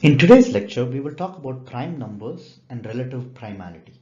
In today's lecture, we will talk about prime numbers and relative primality.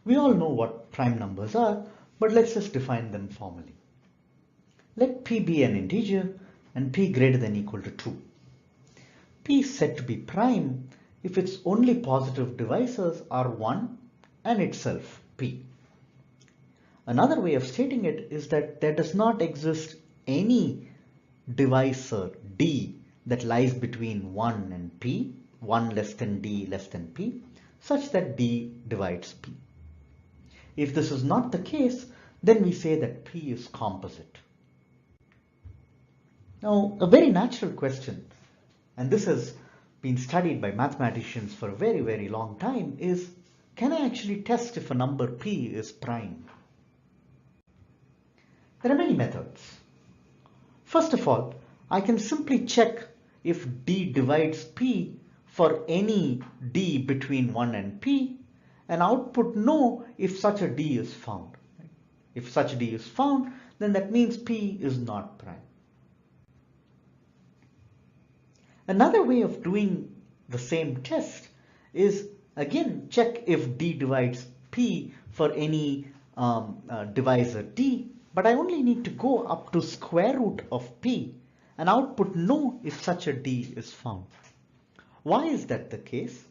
We all know what prime numbers are, but let's just define them formally. Let p be an integer and p greater than or equal to 2. P is said to be prime if its only positive divisors are 1 and itself p. Another way of stating it is that there does not exist any divisor d that lies between 1 and p, 1 less than d less than p, such that d divides p. If this is not the case, then we say that p is composite. Now, a very natural question, and this has been studied by mathematicians for a very, very long time, is can I actually test if a number p is prime? There are many methods. First of all, I can simply check if d divides p for any d between 1 and p and output no if such a d is found. If such a d is found, then that means p is not prime. Another way of doing the same test is again check if d divides p for any divisor d, but I only need to go up to square root of p and output no if such a d is found. Why is that the case?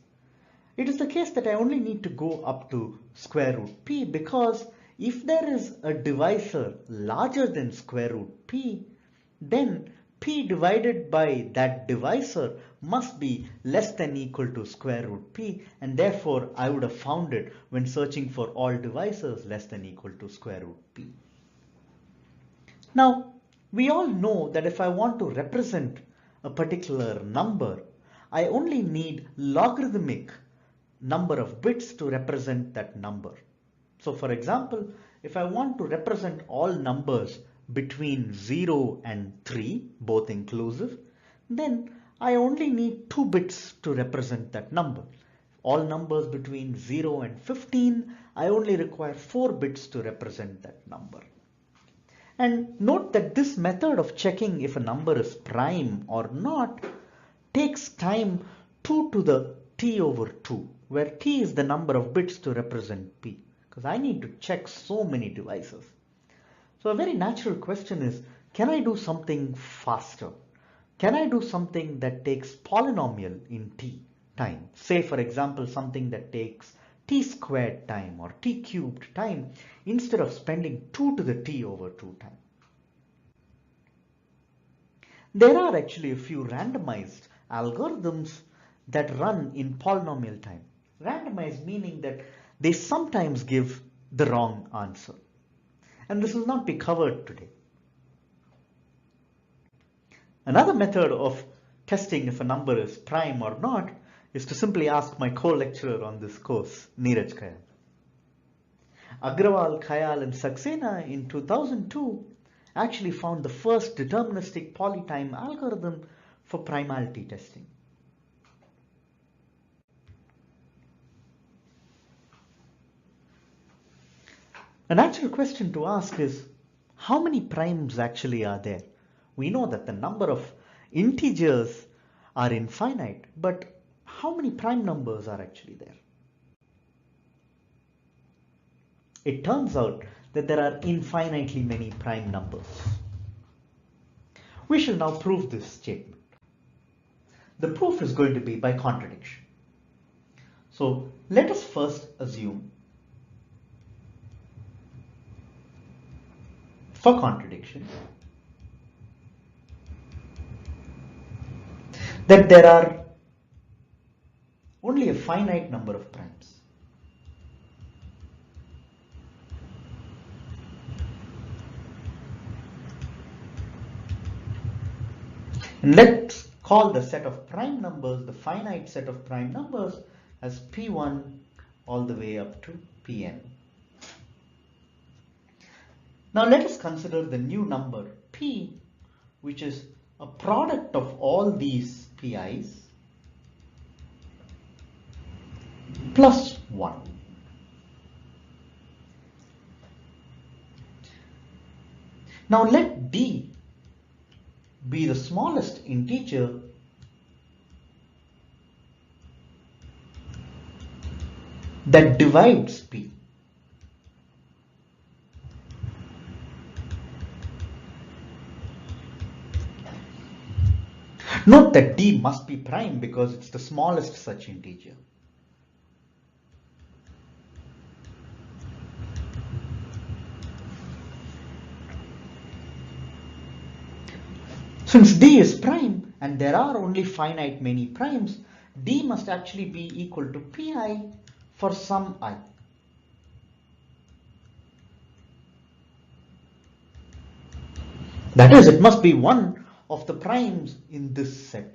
It is the case that I only need to go up to square root p because if there is a divisor larger than square root p, then p divided by that divisor must be less than or equal to square root p, and therefore I would have found it when searching for all divisors less than or equal to square root p. Now, we all know that if I want to represent a particular number, I only need logarithmic number of bits to represent that number. So for example, if I want to represent all numbers between 0 and 3, both inclusive, then I only need 2 bits to represent that number. All numbers between 0 and 15, I only require 4 bits to represent that number. And note that this method of checking if a number is prime or not takes time 2 to the t over 2, where t is the number of bits to represent p, because I need to check so many divisors. So a very natural question is, can I do something faster? Can I do something that takes polynomial in t time? Say for example something that takes t squared time or t cubed time instead of spending 2 to the t over 2 time. There are actually a few randomized algorithms that run in polynomial time. Randomized meaning that they sometimes give the wrong answer. And this will not be covered today. Another method of testing if a number is prime or not is to simply ask my co-lecturer on this course, Neeraj Kayal. Agrawal, Kayal and Saxena in 2002 actually found the first deterministic polytime algorithm for primality testing. A natural question to ask is, how many primes actually are there? We know that the number of integers are infinite, but how many prime numbers are actually there? It turns out that there are infinitely many prime numbers. We shall now prove this statement. The proof is going to be by contradiction. So let us first assume, for contradiction, that there are only a finite number of primes. And let's call the set of prime numbers, the finite set of prime numbers, as p1 all the way up to pn. Now let us consider the new number p, which is a product of all these pi's plus 1. Now let d be the smallest integer that divides P. Note that D must be prime because it's the smallest such integer. Since D is prime and there are only finite many primes, D must actually be equal to Pi for some I. That is, it must be one of the primes in this set.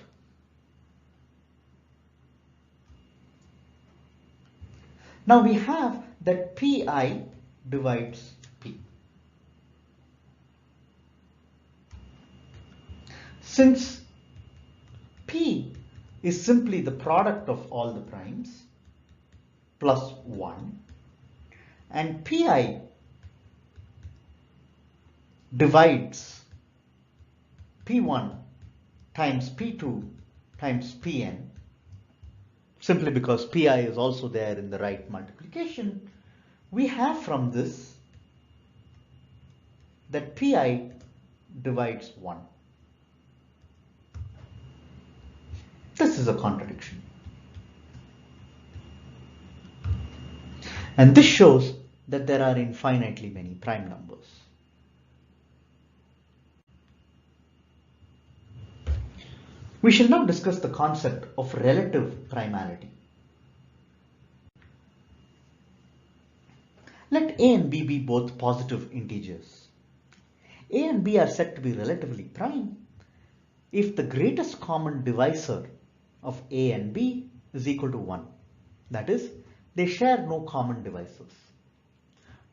Now we have that Pi divides P. Since P is simply the product of all the primes plus 1 and Pi divides P1 times P2 times Pn, simply because Pi is also there in the right multiplication, we have from this that Pi divides 1. This is a contradiction. And this shows that there are infinitely many prime numbers. We shall now discuss the concept of relative primality. Let A and B be both positive integers. A and B are said to be relatively prime if the greatest common divisor of A and B is equal to 1. That is, they share no common divisors.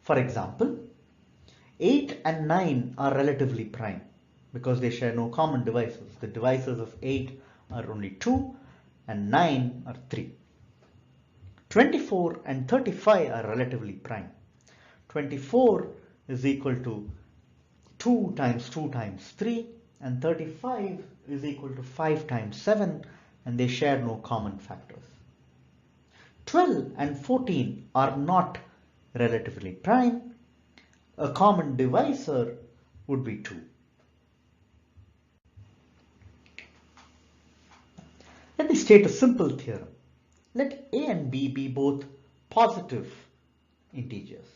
For example, 8 and 9 are relatively prime because they share no common divisors. The divisors of 8 are only 2 and 9 are 3. 24 and 35 are relatively prime. 24 is equal to 2 times 2 times 3 and 35 is equal to 5 times 7 and they share no common factors. 12 and 14 are not relatively prime. A common divisor would be 2. Let me state a simple theorem. Let A and B be both positive integers.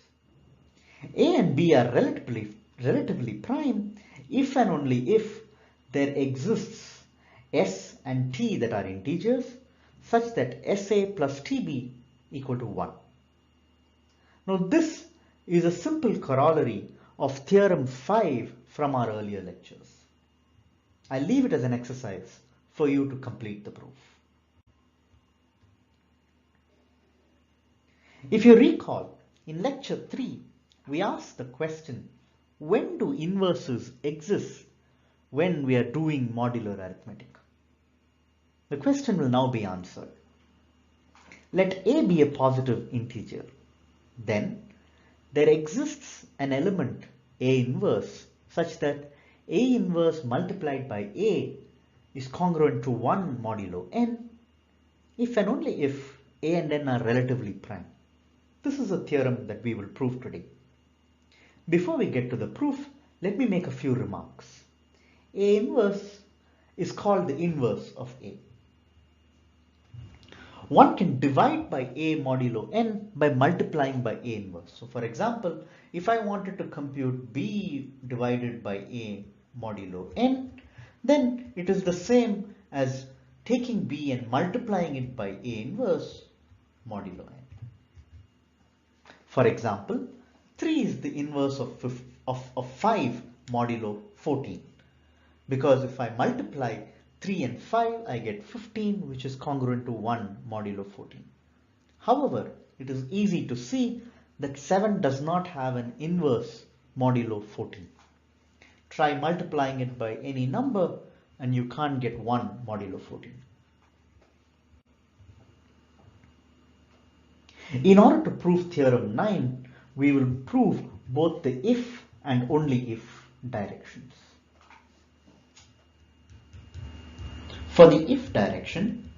A and B are relatively prime if and only if there exists S and T that are integers such that SA plus TB equal to 1. Now this is a simple corollary of theorem 5 from our earlier lectures. I leave it as an exercise for you to complete the proof. If you recall, in lecture 3, we asked the question, when do inverses exist when we are doing modular arithmetic? The question will now be answered. Let A be a positive integer. Then there exists an element A inverse such that A inverse multiplied by A is congruent to 1 modulo n if and only if A and n are relatively prime. This is a theorem that we will prove today. Before we get to the proof, let me make a few remarks. A inverse is called the inverse of A. One can divide by A modulo n by multiplying by A inverse. So for example, if I wanted to compute B divided by A modulo n, then it is the same as taking B and multiplying it by A inverse modulo n. For example, 3 is the inverse of 5 modulo 14. Because if I multiply 3 and 5, I get 15, which is congruent to 1 modulo 14. However, it is easy to see that 7 does not have an inverse modulo 14. Try multiplying it by any number and you can't get 1 modulo 14. In order to prove theorem 9, we will prove both the if and only if directions. For the if direction,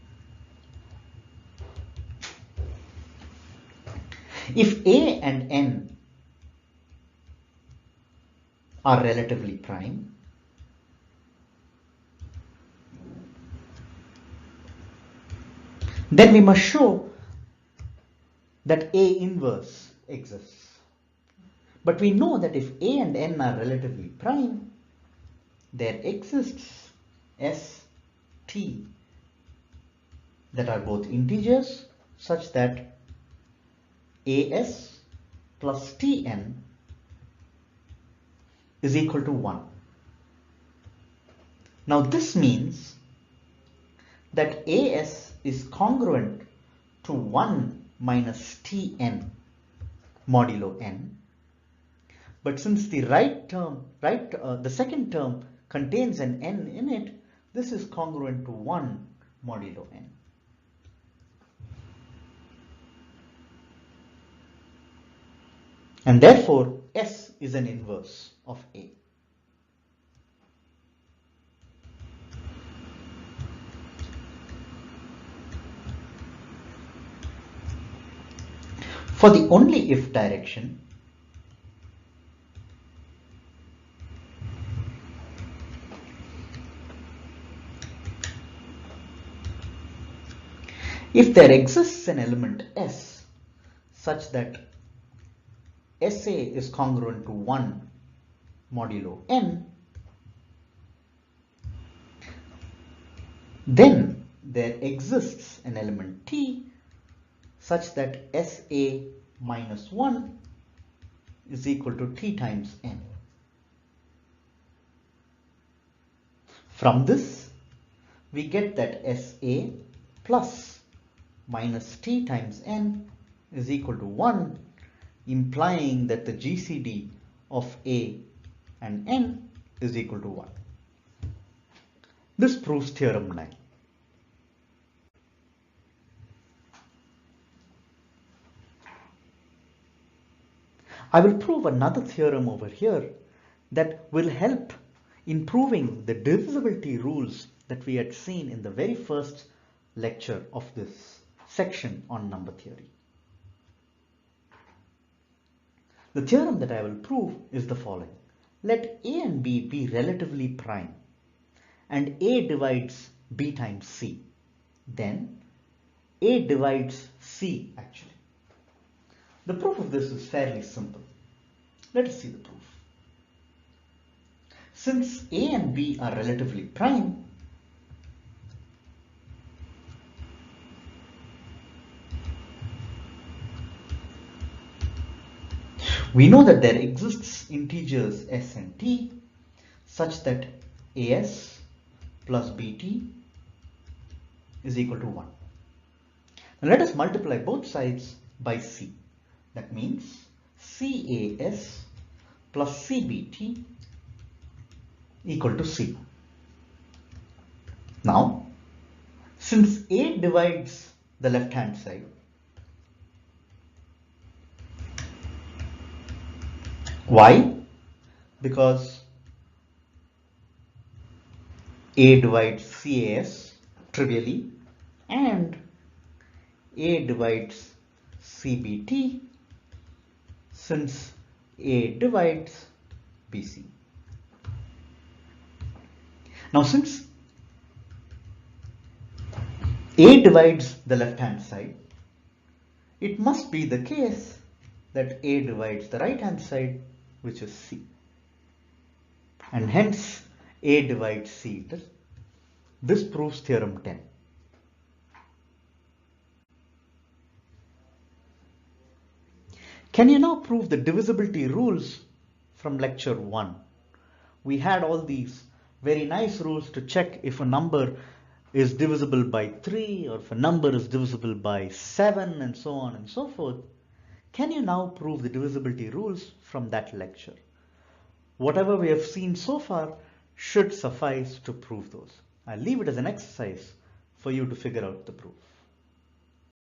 If A and N are relatively prime, then we must show that A inverse exists. But we know that if A and N are relatively prime, there exists S, T that are both integers such that AS plus Tn is equal to 1. Now this means that AS is congruent to 1 minus Tn modulo n. But since the the second term contains an n in it, this is congruent to 1 modulo n. And therefore, S is an inverse of A. For the only if direction, if there exists an element S such that SA is congruent to 1 modulo n, then there exists an element T such that SA minus 1 is equal to T times n. From this, we get that SA plus minus T times n is equal to 1, implying that the GCD of A and n is equal to 1. This proves theorem 9. I will prove another theorem over here that will help in proving the divisibility rules that we had seen in the very first lecture of this section on number theory. The theorem that I will prove is the following. Let A and B be relatively prime and A divides B times C. Then A divides C actually. The proof of this is fairly simple. Let us see the proof. Since A and B are relatively prime, we know that there exists integers S and T such that AS plus BT is equal to 1. Now let us multiply both sides by C. That means CAS plus CBT equal to C. Now, since A divides the left hand side, why? Because A divides CAS trivially and A divides CBT since A divides BC. Now since A divides the left hand side, it must be the case that A divides the right hand side, which is C. And hence A divides C. This proves theorem 10. Can you now prove the divisibility rules from lecture 1? We had all these very nice rules to check if a number is divisible by 3 or if a number is divisible by 7 and so on and so forth. Can you now prove the divisibility rules from that lecture? Whatever we have seen so far should suffice to prove those. I'll leave it as an exercise for you to figure out the proof.